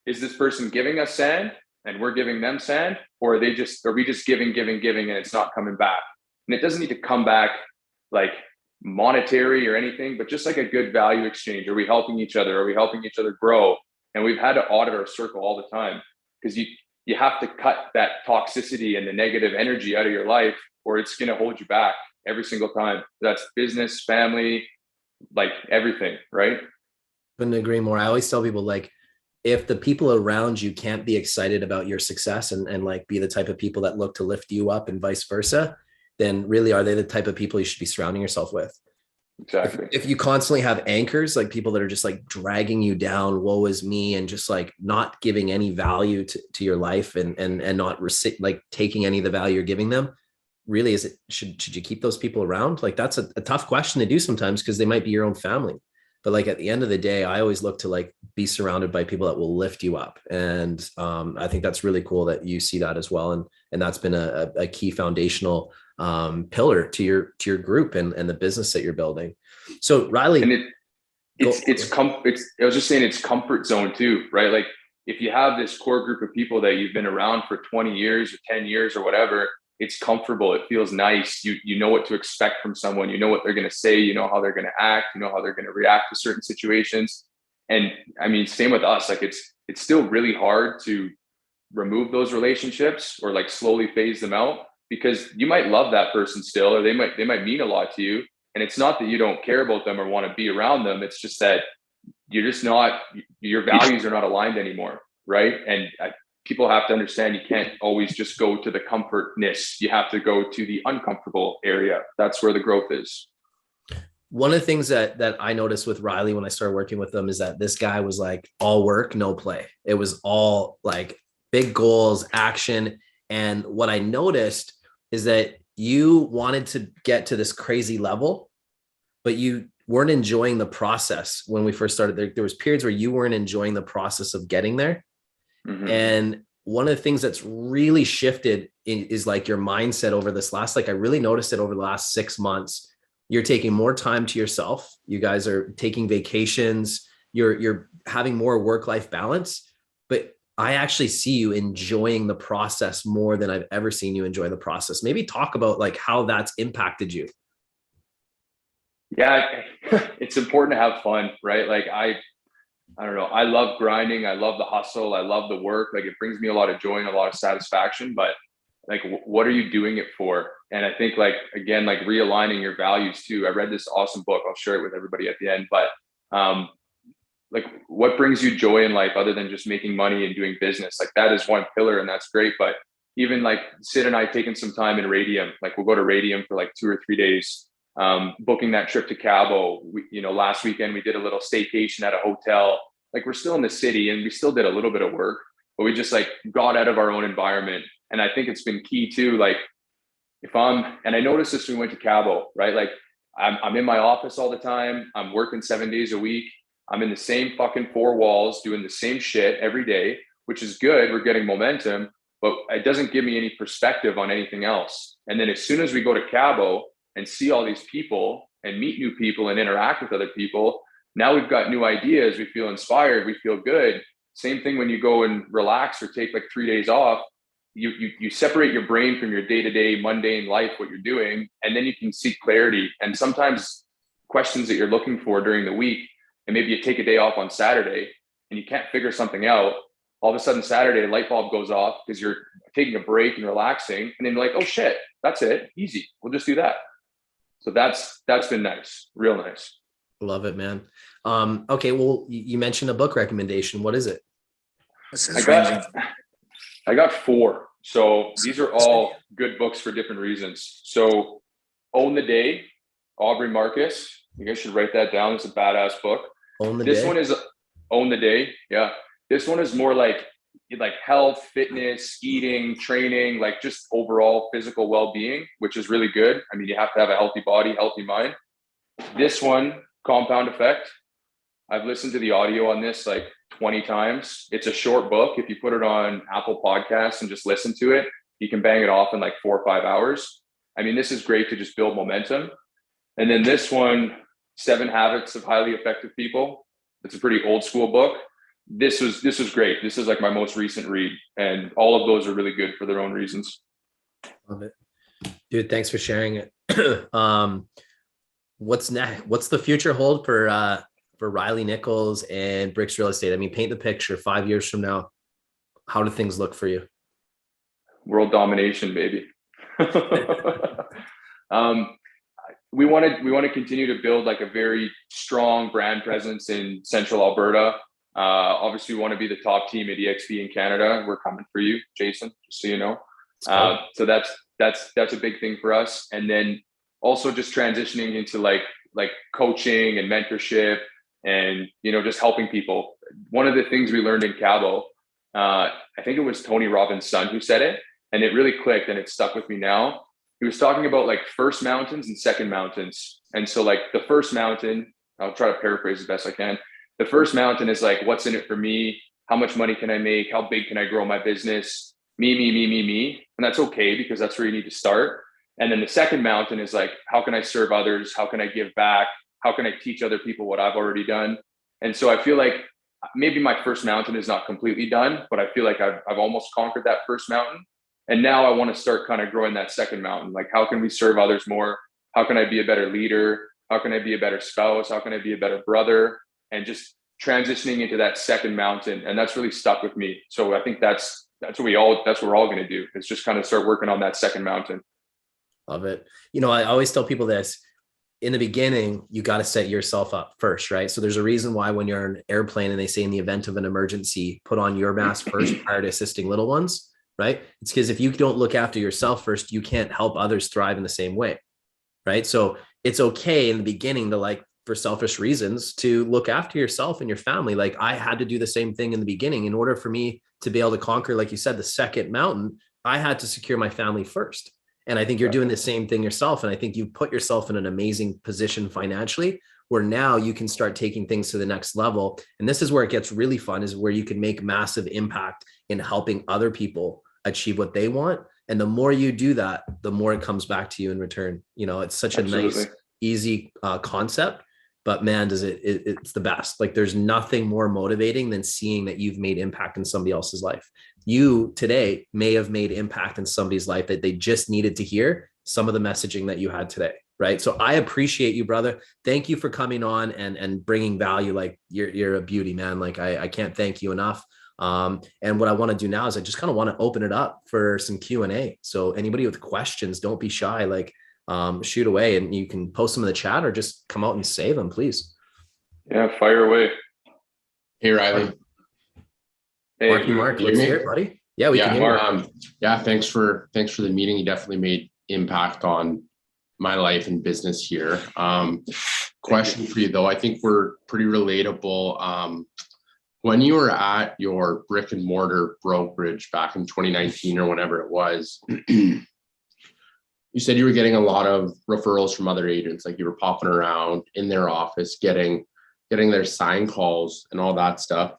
is this person giving us sand and we're giving them sand? Or are we just giving, and it's not coming back? And it doesn't need to come back like monetary or anything, but just like a good value exchange. Are we helping each other? Are we helping each other grow? And we've had to audit our circle all the time, because you have to cut that toxicity and the negative energy out of your life, or it's going to hold you back every single time. That's business, family, like everything, right? Couldn't agree more. I always tell people, like, if the people around you can't be excited about your success and like be the type of people that look to lift you up and vice versa, then really are they the type of people you should be surrounding yourself with? Exactly. If you constantly have anchors, like people that are just like dragging you down, woe is me, and just like not giving any value to your life and not like taking any of the value you're giving them, really is it, should you keep those people around? Like that's a tough question to do sometimes because they might be your own family. But like at the end of the day, I always look to like be surrounded by people that will lift you up. And I think that's really cool that you see that as well. And that's been a key foundational pillar to your group and the business that you're building. So Reilly, and I was just saying it's comfort zone too, right? Like if you have this core group of people that you've been around for 20 years or 10 years or whatever, it's comfortable. It feels nice. You know what to expect from someone. You know what they're going to say. You know how they're going to act. You know how they're going to react to certain situations. And I mean, same with us. Like it's still really hard to remove those relationships or like slowly phase them out because you might love that person still, or they might mean a lot to you. And it's not that you don't care about them or want to be around them. It's just that you're just not, your values are not aligned anymore. Right. And people have to understand you can't always just go to the comfortness. You have to go to the uncomfortable area. That's where the growth is. One of the things that I noticed with Reilly when I started working with him is that this guy was like all work, no play. It was all like big goals, action. And what I noticed is that you wanted to get to this crazy level, but you weren't enjoying the process. When we first started, there was periods where you weren't enjoying the process of getting there. Mm-hmm. And one of the things that's really shifted is like your mindset over this last, like I really noticed it over the last 6 months. You're taking more time to yourself. You guys are taking vacations. You're having more work-life balance, but I actually see you enjoying the process more than I've ever seen you enjoy the process. Maybe talk about like how that's impacted you. Yeah, it's important to have fun, right? Like I don't know. I love grinding. I love the hustle. I love the work. Like it brings me a lot of joy and a lot of satisfaction, but like, what are you doing it for? And I think like, again, like realigning your values too. I read this awesome book. I'll share it with everybody at the end, but like what brings you joy in life other than just making money and doing business? Like that is one pillar and that's great. But even like Sid and I taking some time in Radium, like we'll go to Radium for like 2 or 3 days, booking that trip to Cabo. Last weekend we did a little staycation at a hotel. Like we're still in the city and we still did a little bit of work, but we just like got out of our own environment. And I think it's been key too. Like and I noticed this when we went to Cabo, right? Like I'm in my office all the time. I'm working 7 days a week. I'm in the same fucking 4 walls doing the same shit every day, which is good. We're getting momentum, but it doesn't give me any perspective on anything else. And then as soon as we go to Cabo and see all these people and meet new people and interact with other people, now we've got new ideas. We feel inspired. We feel good. Same thing when you go and relax or take like 3 days off. You separate your brain from your day-to-day mundane life, what you're doing, and then you can see clarity. And sometimes questions that you're looking for during the week, and maybe you take a day off on Saturday and you can't figure something out. All of a sudden Saturday, a light bulb goes off because you're taking a break and relaxing. And then you're like, oh shit, that's it. Easy. We'll just do that. So that's been nice. Real nice. Love it, man. Okay. Well, you mentioned a book recommendation. What is it? I got 4. So these are all good books for different reasons. So Own the Day, Aubrey Marcus. You guys should write that down. It's a badass book. This one is Own the Day. Yeah. This one is more like health, fitness, eating, training, like just overall physical well-being, which is really good. I mean, you have to have a healthy body, healthy mind. This one, Compound Effect. I've listened to the audio on this like 20 times. It's a short book. If you put it on Apple Podcasts and just listen to it, you can bang it off in like 4 or 5 hours. I mean, this is great to just build momentum. And then this one, 7 Habits of Highly Effective People. It's a pretty old school book. This was great. This is like my most recent read, and all of those are really good for their own reasons. Love it, dude. Thanks for sharing it. What's next? What's the future hold for Reilly Nicholls and Bricks Real Estate? I mean, paint the picture 5 years from now. How do things look for you? World domination, baby. We want to continue to build like a very strong brand presence in central Alberta. Obviously, we want to be the top team at EXP in Canada. We're coming for you, Jason, just so you know. So that's a big thing for us. And then also just transitioning into like coaching and mentorship and, just helping people. One of the things we learned in Cabo, I think it was Tony Robbins' son who said it, and it really clicked and it stuck with me now. He was talking about like first mountains and second mountains. And so like the first mountain, I'll try to paraphrase as best I can. The first mountain is like, what's in it for me? How much money can I make? How big can I grow my business? Me. And that's okay, because that's where you need to start. And then the second mountain is like, how can I serve others? How can I give back? How can I teach other people what I've already done? And so I feel like maybe my first mountain is not completely done, but I feel like I've almost conquered that first mountain. And now I want to start kind of growing that second mountain. Like, how can we serve others more? How can I be a better leader? How can I be a better spouse? How can I be a better brother? And just transitioning into that second mountain. And that's really stuck with me. So I think that's what we're all going to do. It's just kind of start working on that second mountain. Love it. I always tell people this. In the beginning, you got to set yourself up first, right? So there's a reason why when you're on an airplane and they say in the event of an emergency, put on your mask first prior to assisting little ones, right? It's because if you don't look after yourself first, you can't help others thrive in the same way, right? So it's okay in the beginning to for selfish reasons to look after yourself and your family. Like I had to do the same thing in the beginning. In order for me to be able to conquer, like you said, the second mountain, I had to secure my family first. And I think you're doing the same thing yourself. And I think you put yourself in an amazing position financially where now you can start taking things to the next level. And this is where it gets really fun, is where you can make massive impact in helping other people achieve what they want. And the more you do that, the more it comes back to you in return. It's such a nice, easy concept, but man, it's the best. Like there's nothing more motivating than seeing that you've made impact in somebody else's life. You today may have made impact in somebody's life that they just needed to hear some of the messaging that you had today. Right. So I appreciate you, brother. Thank you for coming on and bringing value. Like you're a beauty, man. Like I can't thank you enough. And what I want to do now is I just kind of want to open it up for some Q&A. So anybody with questions, don't be shy, shoot away, and you can post them in the chat or just come out and say them, please. Yeah. Fire away. Hey, Reilly. Hey, Mark, let's hear it, buddy. Yeah, we can hear you. Thanks for the meeting. You definitely made impact on my life and business here. Question for you though. I think we're pretty relatable. When you were at your brick and mortar brokerage back in 2019 or whenever it was, you said you were getting a lot of referrals from other agents, like you were popping around in their office, getting their sign calls and all that stuff.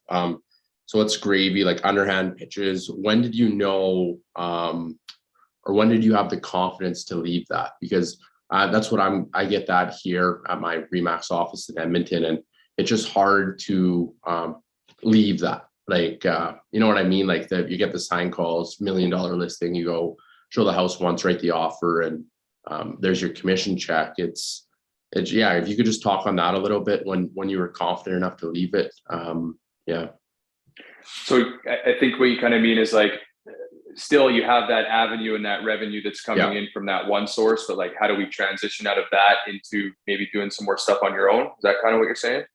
So it's gravy, like underhand pitches. When did you know, or when did you have the confidence to leave that? Because that's what I get that here at my Remax office in Edmonton, and it's just hard to leave that. You know what I mean? Like you get the sign calls, $1 million listing, you go show the house once, write the offer, and there's your commission check. It's if you could just talk on that a little bit when you were confident enough to leave it. So I think what you kind of mean is still you have that avenue and that revenue that's coming in from that one source, but how do we transition out of that into maybe doing some more stuff on your own? Is that kind of what you're saying?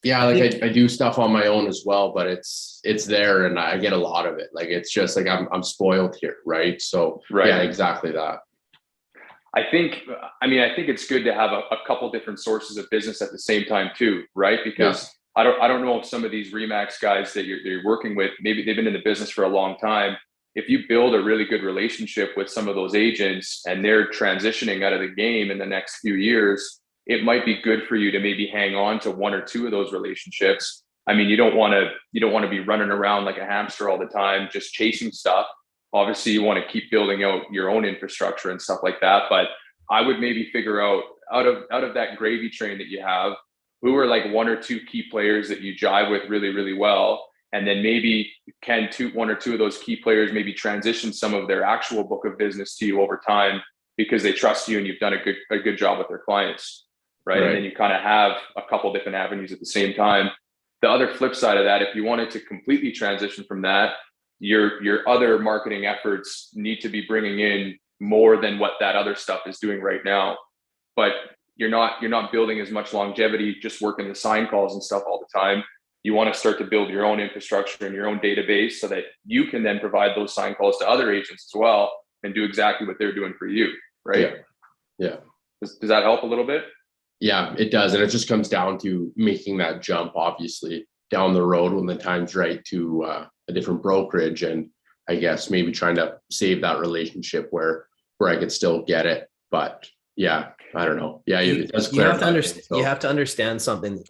Yeah, I do stuff on my own as well, but it's there and I get a lot of it. It's just I'm spoiled here, right? So yeah, exactly that. I think it's good to have a couple different sources of business at the same time too, right? Because I don't know if some of these Remax guys that you're working with, maybe they've been in the business for a long time. If you build a really good relationship with some of those agents and they're transitioning out of the game in the next few years, it might be good for you to maybe hang on to one or two of those relationships. I mean, you don't want to be running around like a hamster all the time, just chasing stuff. Obviously, you want to keep building out your own infrastructure and stuff like that. But I would maybe figure out of that gravy train that you have, who are one or two key players that you jive with really, really well. And then maybe one or two of those key players maybe transition some of their actual book of business to you over time because they trust you and you've done a good job with their clients. Right. And then you kind of have a couple different avenues at the same time. The other flip side of that, if you wanted to completely transition from that, your other marketing efforts need to be bringing in more than what that other stuff is doing right now. But you're not building as much longevity, just working the sign calls and stuff all the time. you want to start to build your own infrastructure and your own database so that you can then provide those sign calls to other agents as well and do exactly what they're doing for you, right? Yeah. Does that help a little bit? Yeah, it does. And it just comes down to making that jump, obviously, down the road when the time's right to a different brokerage. And I guess maybe trying to save that relationship where I could still get it. But yeah, I don't know. Yeah, it does clarify things, so. You have to understand something,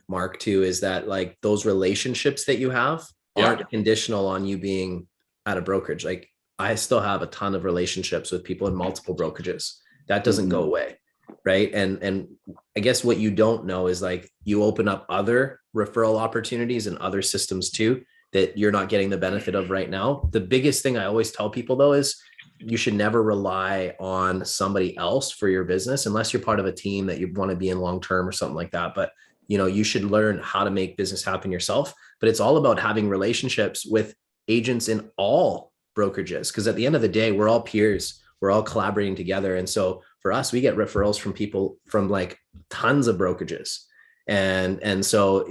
Mark, too, is that like those relationships that you have aren't conditional on you being at a brokerage. Like I still have a ton of relationships with people in multiple brokerages. That doesn't go away. Right. And I guess what you don't know is like you open up other referral opportunities and other systems too that you're not getting the benefit of right now. The biggest thing I always tell people though is you should never rely on somebody else for your business unless you're part of a team that you want to be in long term or something like that. But you should learn how to make business happen yourself. But it's all about having relationships with agents in all brokerages, because at the end of the day, we're all peers. We're all collaborating together. And so for us, we get referrals from people from like tons of brokerages. And so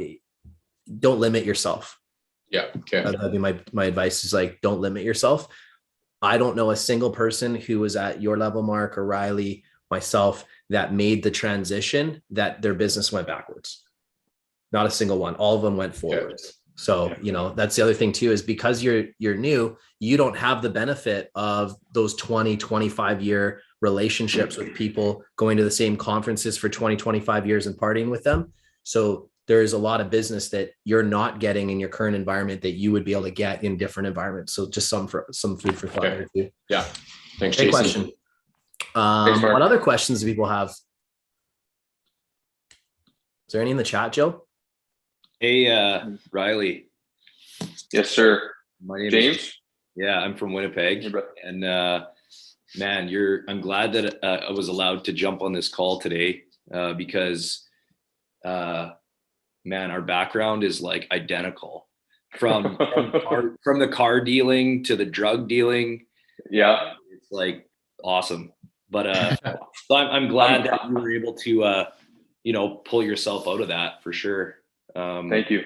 don't limit yourself. Yeah. Okay. That'd be my advice is like, don't limit yourself. I don't know a single person who was at your level, Mark or Reilly, myself, that made the transition that their business went backwards. Not a single one. All of them went forwards. Yeah. So, that's the other thing too, is because you're new, you don't have the benefit of those 20, 25 year relationships with people going to the same conferences for 20, 25 years and partying with them. So there's a lot of business that you're not getting in your current environment that you would be able to get in different environments. So just some food for thought there too. Yeah. Thanks, Great Jason. question. What other questions do people have? Is there any in the chat, Joe? Hey, Reilly. Yes, sir. My name James. is, I'm from Winnipeg, and man, I'm glad that I was allowed to jump on this call today because, man, our background is like identical from the car dealing to the drug dealing. Yeah, it's like awesome. But so I'm glad that you were able to, pull yourself out of that for sure. Thank you.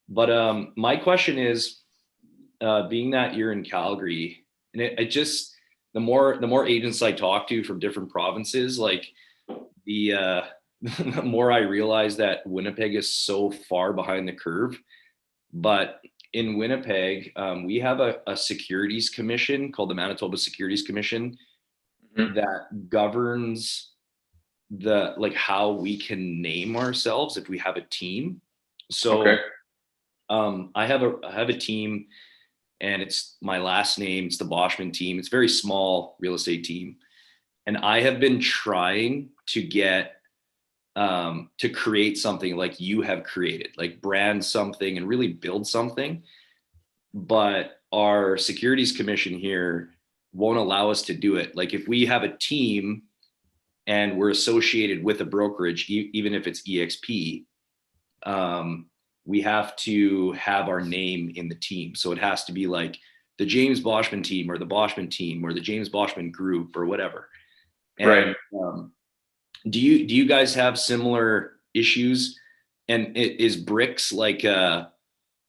But my question is, being that you're in Calgary, and it just the more agents I talk to from different provinces, like the more I realize that Winnipeg is so far behind the curve. But in Winnipeg, we have a securities commission called the Manitoba Securities Commission that governs how we can name ourselves if we have a team. So I have a team, and it's my last name. It's the Boschman team. It's a very small real estate team. And I have been trying to get to create something like you have created, like brand something and really build something. But our securities commission here won't allow us to do it. Like if we have a team and we're associated with a brokerage, even if it's EXP, we have to have our name in the team. So it has to be like the James Boschman team or the Boschman team or the James Boschman group or whatever. And, right. Do you guys have similar issues? And is bricks like a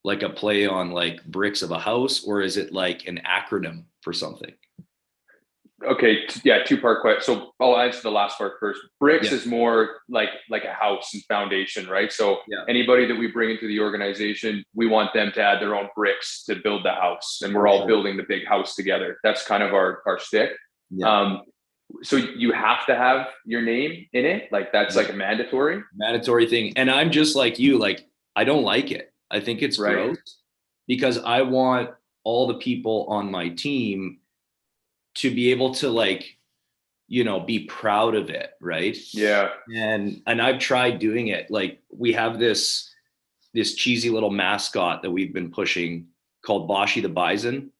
play on like bricks of a house, or is it like an acronym for something? Okay. Yeah. 2-part question. So I'll answer the last part first. Bricks is more like a house and foundation, right? So anybody that we bring into the organization, we want them to add their own bricks to build the house, and we're all building the big house together. That's kind of our stick. Yeah. So you have to have your name in it. Like that's like a mandatory thing. And I'm just like you, like, I don't like it. I think it's gross because I want all the people on my team to be able to be proud of it. Right. Yeah. And I've tried doing it. Like we have this cheesy little mascot that we've been pushing called Boshi the Bison.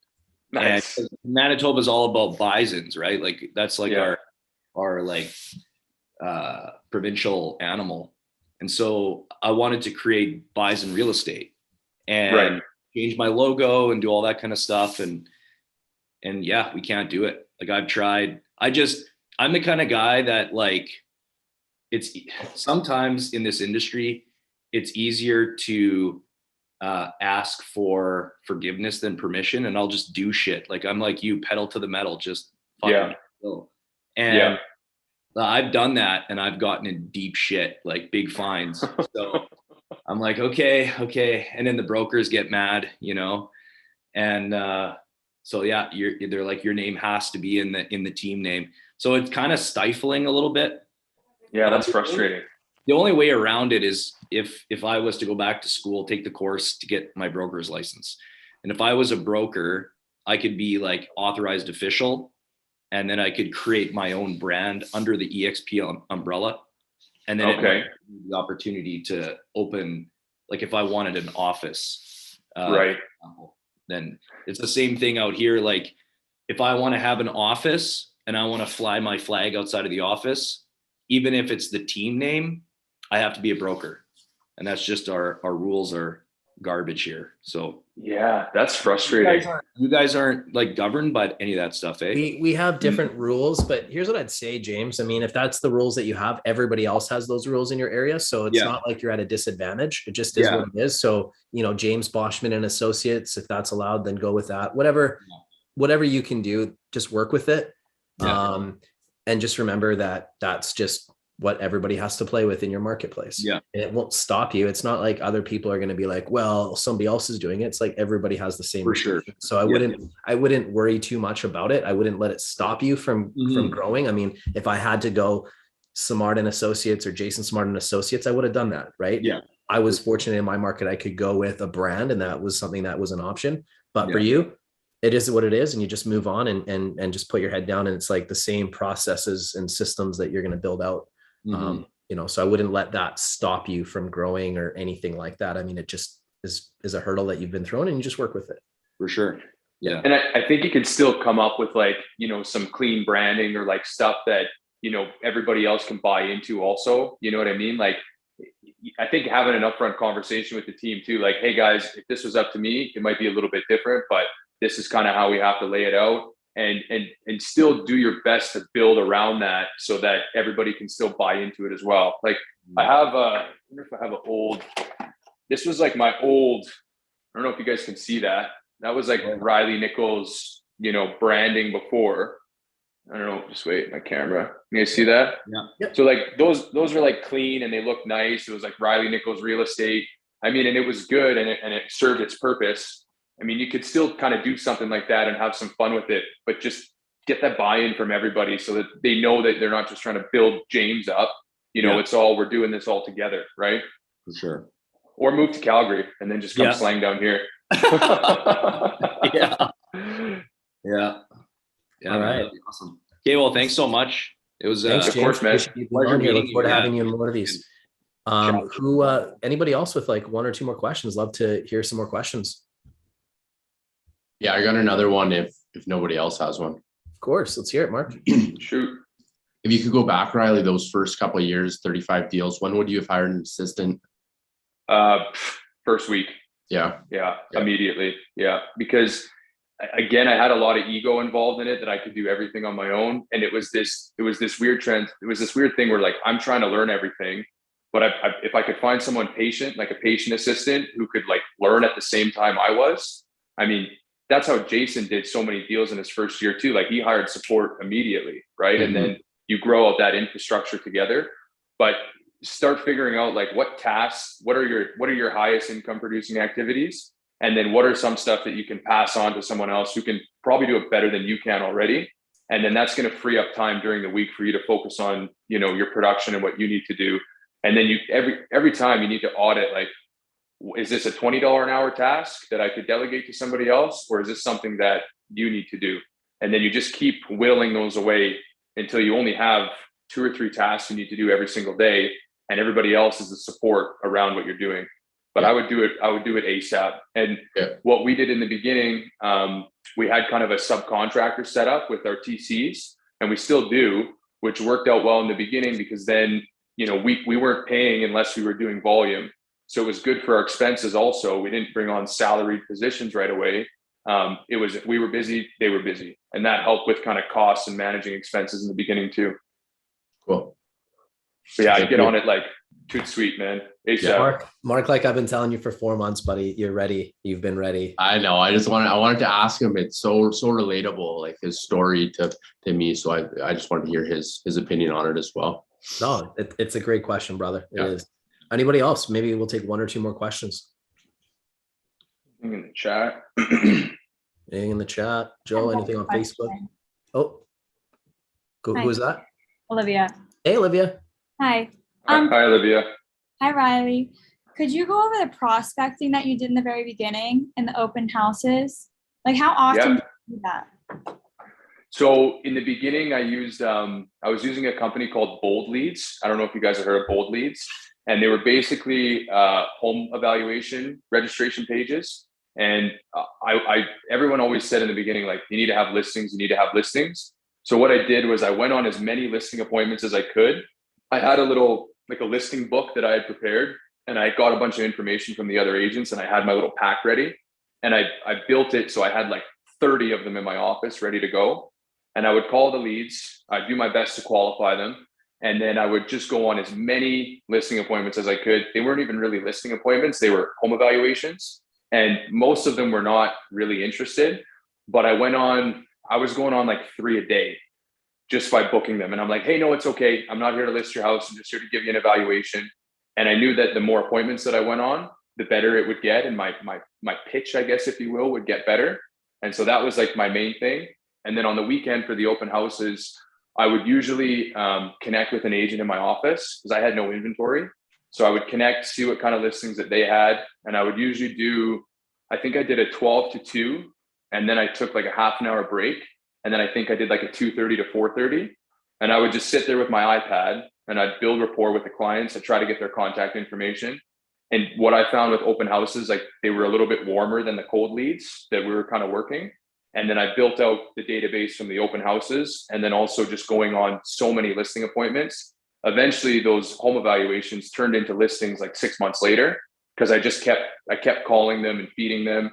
Nice. And Manitoba is all about bisons, right? Like that's like our provincial animal. And so I wanted to create bison real estate and change my logo and do all that kind of stuff. And we can't do it. Like I've tried. I'm the kind of guy that like it's sometimes in this industry, it's easier to ask for forgiveness than permission, and I'll just do shit. Like I'm like you, pedal to the metal, just fucking go. And I've done that, and I've gotten in deep shit, like big fines. So I'm like, okay, and then the brokers get mad, and so yeah, they're like, your name has to be in the team name. So it's kind of stifling a little bit. Yeah, that's frustrating. The only way around it is if I was to go back to school, take the course to get my broker's license. And if I was a broker, I could be like authorized official, and then I could create my own brand under the EXP umbrella. And then the opportunity to open, like if I wanted an office, right. Then it's the same thing out here. Like if I want to have an office and I want to fly my flag outside of the office, even if it's the team name, I have to be a broker. And that's just our rules are garbage here. So yeah, that's frustrating. You guys aren't like governed by any of that stuff, eh? We have different rules, but here's what I'd say, James. I mean, if that's the rules that you have, everybody else has those rules in your area. So it's not like you're at a disadvantage. It just is what it is. So, James Boschman and Associates, if that's allowed, then go with that. Whatever you can do, just work with it. Yeah. And just remember that that's just what everybody has to play with in your marketplace. Yeah. And it won't stop you. It's not like other people are going to be like, well, somebody else is doing it. It's like everybody has the same. For sure. So I wouldn't worry too much about it. I wouldn't let it stop you from growing. I mean, if I had to go Smart and Associates or Jason Smart and Associates, I would have done that. Right. Yeah. I was fortunate in my market. I could go with a brand, and that was something that was an option. But for you, it is what it is. And you just move on and just put your head down. And it's like the same processes and systems that you're going to build out. So I wouldn't let that stop you from growing or anything like that. I mean, it just is a hurdle that you've been thrown, and you just work with it. For sure. Yeah. And I think you could still come up with like, some clean branding or like stuff that, everybody else can buy into also, you know what I mean? Like, I think having an upfront conversation with the team too, like, hey guys, if this was up to me, it might be a little bit different, but this is kind of how we have to lay it out. And still do your best to build around that so that everybody can still buy into it as well. Like I wonder if I have this was like my old, I don't know if you guys can see that. That was like Reilly Nicholls, branding before. I don't know, just wait, my camera. You guys see that? Yeah. Yep. So like those were like clean and they look nice. It was like Reilly Nicholls Real Estate. I mean, and it was good and it served its purpose. I mean, you could still kind of do something like that and have some fun with it, but just get that buy-in from everybody so that they know that they're not just trying to build James up. It's all, we're doing this all together, right? For sure. Or move to Calgary and then just come slang down here. Yeah. All right. Awesome. Okay. Well, thanks so much. It was thanks, of course, man. Pleasure meeting you. Look forward to having you in more of these. Anybody else with like one or two more questions? Love to hear some more questions. Yeah, I got another one if nobody else has one. Of course. Let's hear it, Mark. Shoot. If you could go back, Reilly, those first couple of years, 35 deals, when would you have hired an assistant? First week. Yeah. Immediately. Yeah. Because again, I had a lot of ego involved in it that I could do everything on my own. And it was this weird trend. It was this weird thing where like, I'm trying to learn everything, but if I could find someone patient, like a patient assistant who could like learn at the same time I was, I mean, that's how Jason did so many deals in his first year too. Like he hired support immediately. Right. Mm-hmm. And then you grow out that infrastructure together, but start figuring out like what tasks, what are your highest income producing activities? And then what are some stuff that you can pass on to someone else who can probably do it better than you can already. And then that's going to free up time during the week for you to focus on, your production and what you need to do. And then every time you need to audit, like, is this a $20 an hour task that I could delegate to somebody else? Or is this something that you need to do? And then you just keep whittling those away until you only have 2 or 3 tasks you need to do every single day. And everybody else is the support around what you're doing. But I would do it ASAP. And what we did in the beginning, we had kind of a subcontractor set up with our TCs, and we still do, which worked out well in the beginning because then, we weren't paying unless we were doing volume. So it was good for our expenses also. We didn't bring on salaried positions right away. We were busy, they were busy. And that helped with kind of costs and managing expenses in the beginning too. Cool. So yeah, I'd get on it like Too sweet, man. ASAP. Yeah. Mark, like I've been telling you for 4 months, buddy, you're ready. You've been ready. I know. I wanted to ask him. It's so relatable, like his story to me. So I just wanted to hear his opinion on it as well. No, it's a great question, brother. It Yeah. is. Anybody else? Maybe we'll take 1 or 2 more questions. In the chat. Anything in the chat? Joe, anything on Facebook? Oh, who is that? Olivia. Hey, Olivia. Hi. Hi, Olivia. Hi, Reilly. Could you go over the prospecting that you did in the very beginning in the open houses? Like how often do you do that? So in the beginning, I was using a company called Bold Leads. I don't know if you guys have heard of Bold Leads, and they were basically home evaluation registration pages. And everyone always said in the beginning, like, you need to have listings, you need to have listings. So what I did was I went on as many listing appointments as I could. I had a listing book that I had prepared, and I got a bunch of information from the other agents, and I had my little pack ready, and I built it so I had like 30 of them in my office ready to go. And I would call the leads. I'd do my best to qualify them. And then I would just go on as many listing appointments as I could. They weren't even really listing appointments. They were home evaluations. And most of them were not really interested. But I was going on like 3 a day just by booking them. And I'm like, hey, no, it's okay. I'm not here to list your house. I'm just here to give you an evaluation. And I knew that the more appointments that I went on, the better it would get. And my pitch, I guess, if you will, would get better. And so that was like my main thing. And then on the weekend for the open houses, I would usually connect with an agent in my office because I had no inventory. So I would connect, see what kind of listings that they had. And I would usually I think I did a 12 to 2. And then I took like a half an hour break. And then I think I did like a 2:30 to 4:30. And I would just sit there with my iPad and I'd build rapport with the clients. I'd try to get their contact information. And what I found with open houses, like they were a little bit warmer than the cold leads that we were kind of working. And then I built out the database from the open houses and then also just going on so many listing appointments. Eventually those home evaluations turned into listings like 6 months later because I kept calling them and feeding them.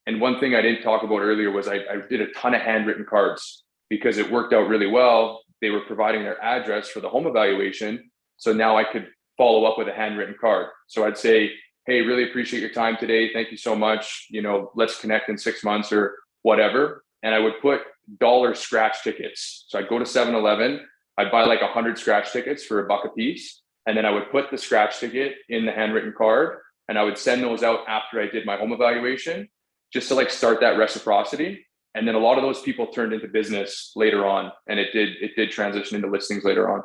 And one thing I didn't talk about earlier was I did a ton of handwritten cards because it worked out really well. They were providing their address for the home evaluation. So now I could follow up with a handwritten card. So I'd say, hey, really appreciate your time today. Thank you so much. Let's connect in 6 months or whatever. And I would put dollar scratch tickets. So I'd go to 7-Eleven, I'd buy like 100 scratch tickets for $1 a piece. And then I would put the scratch ticket in the handwritten card and I would send those out after I did my home evaluation just to like start that reciprocity. And then a lot of those people turned into business later on. And it did transition into listings later on.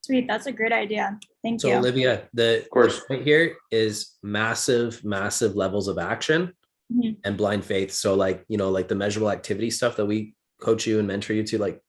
Sweet. That's a great idea. Thank you. So Olivia, the point here is massive, massive levels of action. Mm-hmm. And blind faith. So like, like the measurable activity stuff that we coach you and mentor you to, like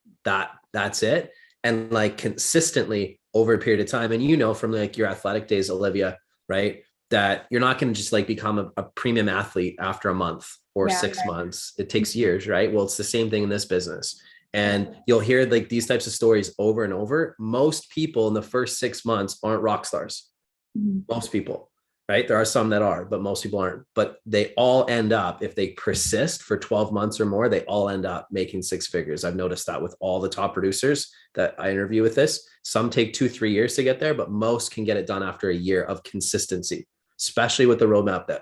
that's it. And like consistently over a period of time. And from like your athletic days, Olivia, right? That you're not going to just like become a premium athlete after a month or 6 months. It takes years, right? Well, it's the same thing in this business. And you'll hear like these types of stories over and over. Most people in the first 6 months aren't rock stars. Mm-hmm. Most people. Right? There are some that are, but most people aren't. But they all end up, if they persist for 12 months or more, they all end up making 6 figures. I've noticed that with all the top producers that I interview with this. Some take 2-3 years to get there, but most can get it done after a year of consistency, especially with the roadmap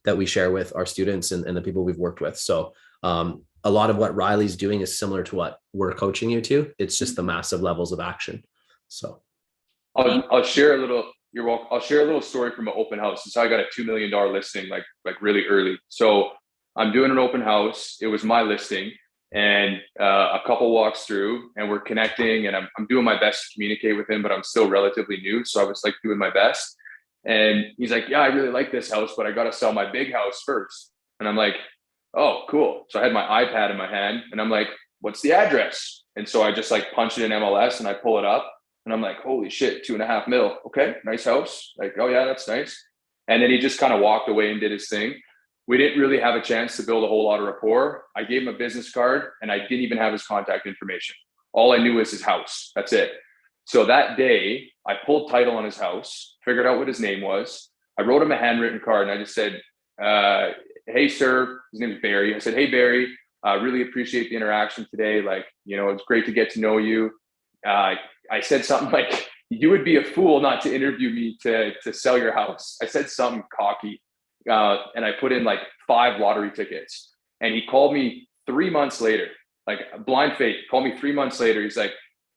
that we share with our students and the people we've worked with. So a lot of what Reilly's doing is similar to what we're coaching you to. It's just the massive levels of action. So I'll share a little. You're welcome. I'll share a little story from an open house. This is how I got a $2 million listing, like really early. So I'm doing an open house. It was my listing and a couple walks through and we're connecting and I'm doing my best to communicate with him, but I'm still relatively new. So I was like doing my best. And he's like, yeah, I really like this house, but I got to sell my big house first. And I'm like, oh, cool. So I had my iPad in my hand and I'm like, what's the address? And so I just like punch it in MLS and I pull it up. And I'm like, holy shit, 2.5 mil. Okay, nice house. Like, oh yeah, that's nice. And then he just kind of walked away and did his thing. We didn't really have a chance to build a whole lot of rapport. I gave him a business card and I didn't even have his contact information. All I knew was his house. That's it. So that day I pulled title on his house, figured out what his name was. I wrote him a handwritten card and I just said, hey, sir, his name is Barry. I said, hey, Barry, really appreciate the interaction today. Like, it's great to get to know you. I said something like, you would be a fool not to interview me to sell your house. I said something cocky, and I put in like 5 lottery tickets. And he called me 3 months later, like blind fate. Called me 3 months later. He's like,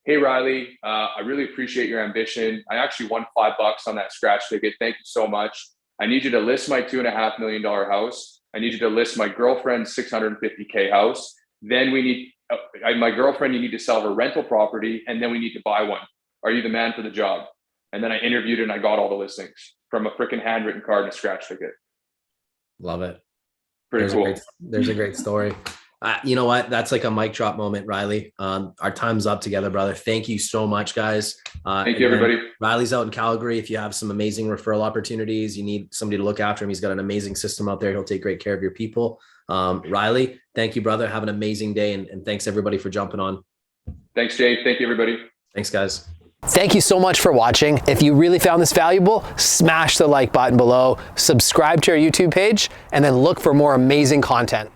"Hey Reilly, I really appreciate your ambition. I actually won $5 on that scratch ticket. Thank you so much. I need you to list my $2.5 million house. I need you to list my girlfriend's $650K house. Then we need my girlfriend. You need to sell her rental property, and then we need to buy one. Are you the man for the job?" And then I interviewed and I got all the listings from a freaking handwritten card and a scratch ticket. Love it. Pretty cool. There's a great story. You know what? That's like a mic drop moment, Reilly. Our time's up together, brother. Thank you so much, guys. Thank you, everybody. Reilly's out in Calgary. If you have some amazing referral opportunities, you need somebody to look after him. He's got an amazing system out there. He'll take great care of your people. Reilly, thank you, brother. Have an amazing day. And thanks everybody for jumping on. Thanks, Jay. Thank you, everybody. Thanks, guys. Thank you so much for watching. If you really found this valuable, smash the like button below, subscribe to our YouTube page, and then look for more amazing content.